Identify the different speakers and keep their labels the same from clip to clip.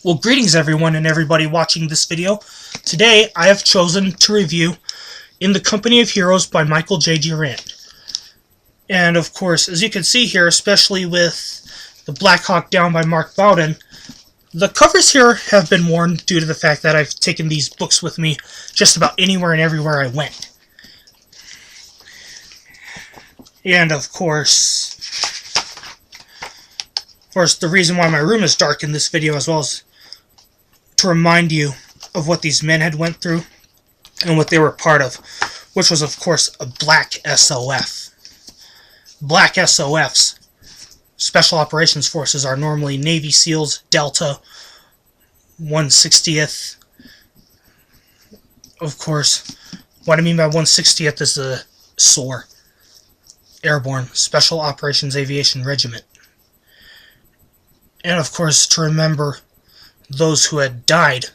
Speaker 1: Well, greetings everyone and everybody watching this video. Today, I have chosen to review In the Company of Heroes by Michael J. Durant. And of course, as you can see here, especially with the Black Hawk Down by Mark Bowden, the covers here have been worn due to the fact that I've taken these books with me just about anywhere and everywhere I went. And of course, the reason why my room is dark in this video as well is to remind you of what these men had went through and what they were part of, which was, of course, a Black SOF. Black SOFs, Special Operations Forces, are normally Navy SEALs, Delta, 160th. Of course, what I mean by 160th is the SOAR, Airborne Special Operations Aviation Regiment. And, of course, to remember those who had died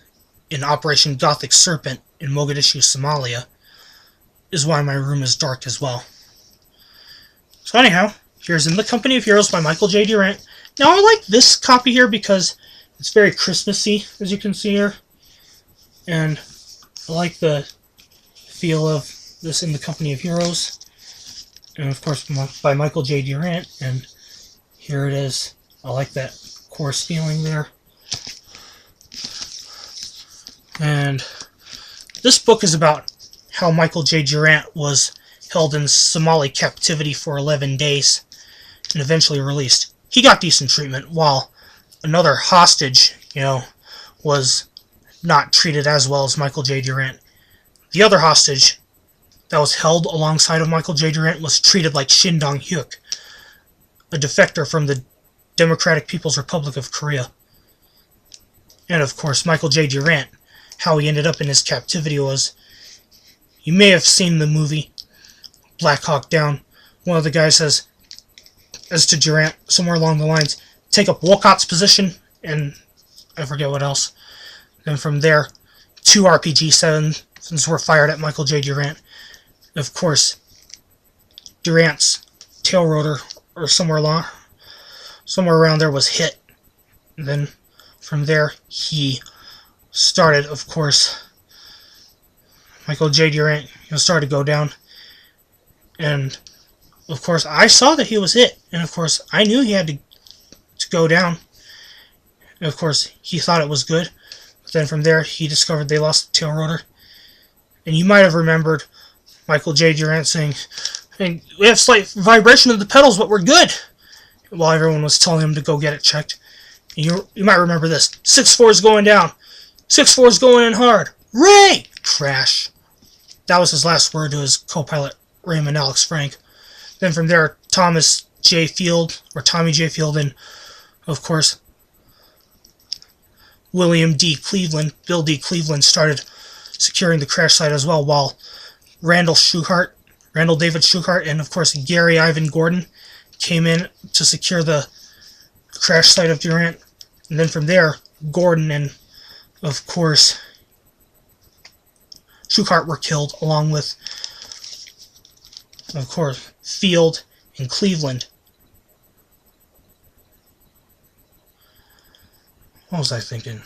Speaker 1: in Operation Gothic Serpent in Mogadishu, Somalia, is why my room is dark as well. So anyhow, here's In the Company of Heroes by Michael J. Durant. Now I like this copy here because it's very Christmassy, as you can see here. And I like the feel of this In the Company of Heroes. And of course by Michael J. Durant. And here it is. I like that coarse feeling there. And this book is about how Michael J. Durant was held in Somali captivity for 11 days and eventually released. He got decent treatment, while another hostage, was not treated as well as Michael J. Durant. The other hostage that was held alongside of Michael J. Durant was treated like Shin Dong-hyuk, a defector from the Democratic People's Republic of Korea. And of course, Michael J. Durant, how he ended up in his captivity was, you may have seen the movie Black Hawk Down. One of the guys says, as to Durant, somewhere along the lines, take up Wolcott's position, and I forget what else. Then from there, 2 RPG-7s were fired at Michael J. Durant. Of course, Durant's tail rotor, or somewhere around there, was hit. And then from there, he started, of course, Michael J. Durant, started to go down. And, of course, I saw that he was hit. And, of course, I knew he had to go down. And, of course, he thought it was good. But then from there, he discovered they lost the tail rotor. And you might have remembered Michael J. Durant saying, "Hey, we have slight vibration of the pedals, but we're good," while everyone was telling him to go get it checked. And you might remember this. 6-4 is going down. 6-4 is going in hard. Ray! Crash. That was his last word to his co-pilot, Raymond Alex Frank. Then from there, Tommy J. Field, and, of course, Bill D. Cleveland started securing the crash site as well, while Randall David Schuchart, and, of course, Gary Ivan Gordon came in to secure the crash site of Durant. And then from there, Gordon and, of course, Schuchart were killed, along with, of course, Field and Cleveland. What was I thinking?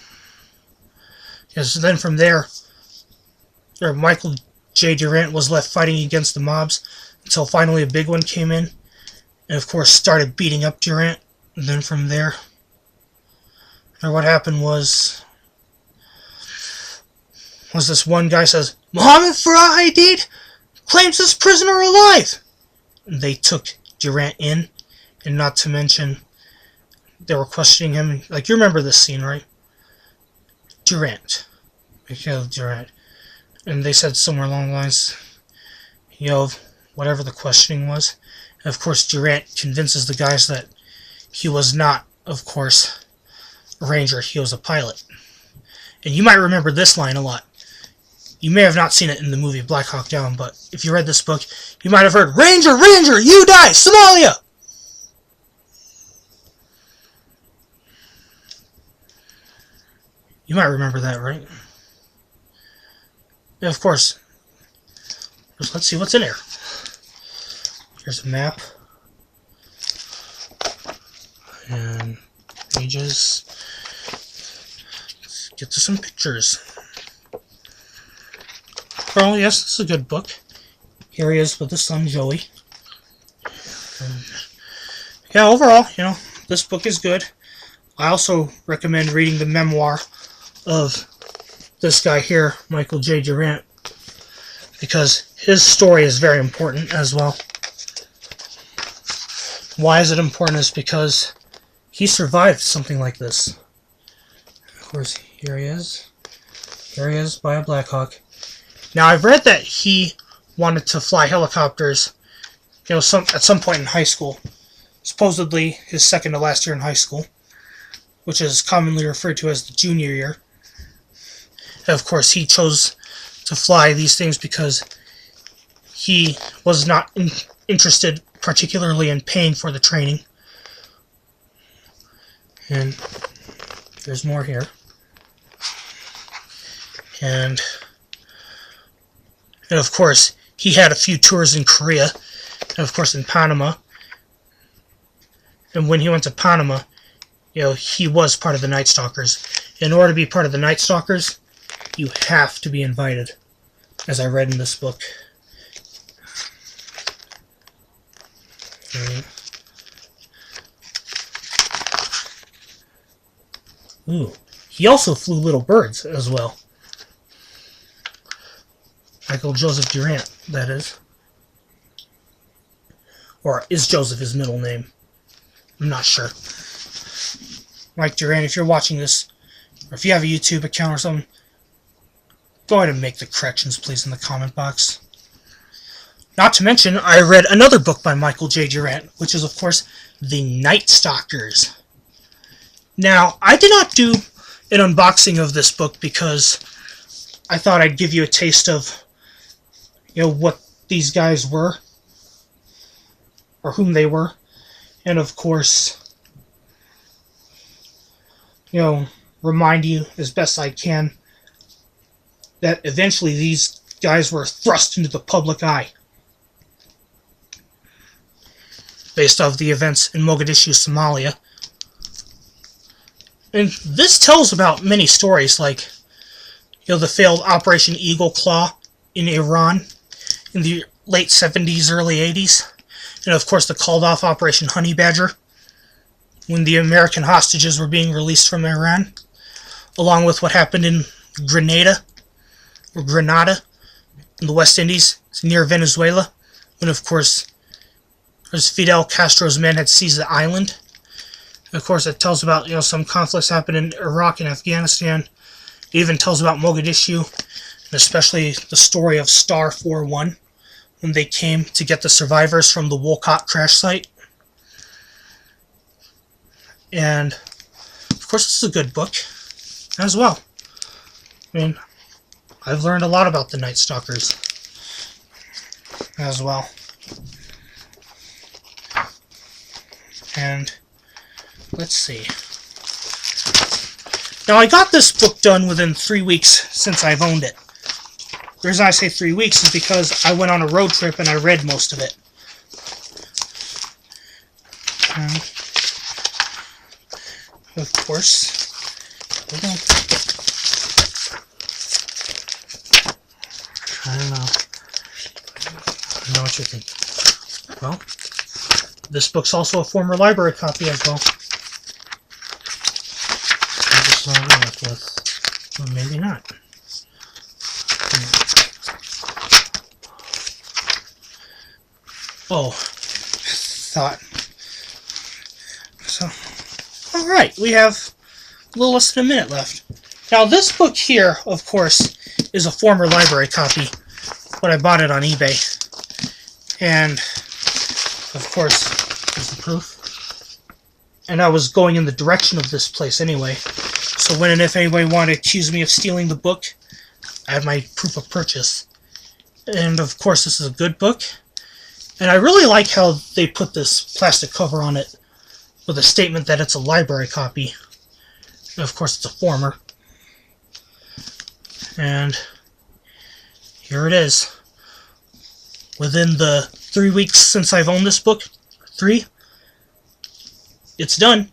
Speaker 1: Yes, then from there, Michael J. Durant was left fighting against the mobs until finally a big one came in and, of course, started beating up Durant. And then from there, what happened was this one guy says, "Mohammed Farah Hadid claims this prisoner alive!" And they took Durant in, and not to mention, they were questioning him. Like, you remember this scene, right? Durant. They killed Durant. And they said somewhere along the lines, whatever the questioning was. And of course, Durant convinces the guys that he was not, of course, a ranger. He was a pilot. And you might remember this line a lot. You may have not seen it in the movie Black Hawk Down, but if you read this book, you might have heard, "Ranger, Ranger, you die, Somalia!" You might remember that, right? And of course, let's see what's in here. Here's a map. And pages. get to some pictures. Well, yes, this is a good book. Here he is with his son, Joey. And yeah, overall, this book is good. I also recommend reading the memoir of this guy here, Michael J. Durant, because his story is very important as well. Why is it important? Is because he survived something like this. Of course, here he is. Here he is by a Black Hawk. Now, I've read that he wanted to fly helicopters, at some point in high school. Supposedly his second to last year in high school, which is commonly referred to as the junior year. And of course, he chose to fly these things because he was not interested particularly in paying for the training. And there's more here. And of course, he had a few tours in Korea, and of course in Panama. And when he went to Panama, he was part of the Night Stalkers. In order to be part of the Night Stalkers, you have to be invited, as I read in this book. Ooh, he also flew little birds as well. Michael Joseph Durant, that is. Or is Joseph his middle name? I'm not sure. Mike Durant, if you're watching this, or if you have a YouTube account or something, go ahead and make the corrections, please, in the comment box. Not to mention, I read another book by Michael J. Durant, which is, of course, The Night Stalkers. Now, I did not do an unboxing of this book because I thought I'd give you a taste of what these guys were, or whom they were, and of course, remind you as best I can that eventually these guys were thrust into the public eye based off the events in Mogadishu, Somalia. And this tells about many stories, like the failed Operation Eagle Claw in Iran in the late 70s, early 80s. And of course the called-off Operation Honey Badger when the American hostages were being released from Iran, along with what happened in Grenada in the West Indies near Venezuela, when of course Fidel Castro's men had seized the island. And of course it tells about some conflicts happened in Iraq and Afghanistan. It even tells about Mogadishu, and especially the story of Star 41, when they came to get the survivors from the Wolcott crash site. And of course this is a good book as well. I mean, I've learned a lot about the Night Stalkers as well. And let's see. Now, I got this book done within 3 weeks since I've owned it. The reason I say 3 weeks is because I went on a road trip and I read most of it. Of course, I don't know what you're thinking. Well, this book's also a former library copy as well. Well, maybe not. Oh, thought. So, alright, we have a little less than a minute left. Now, this book here, of course, is a former library copy, but I bought it on eBay. And, of course, there's the proof. And I was going in the direction of this place anyway. So when and if anybody wanted to accuse me of stealing the book, I have my proof of purchase. And of course this is a good book. And I really like how they put this plastic cover on it with a statement that it's a library copy. And of course it's a former. And here it is. Within the 3 weeks since I've owned this book, it's done.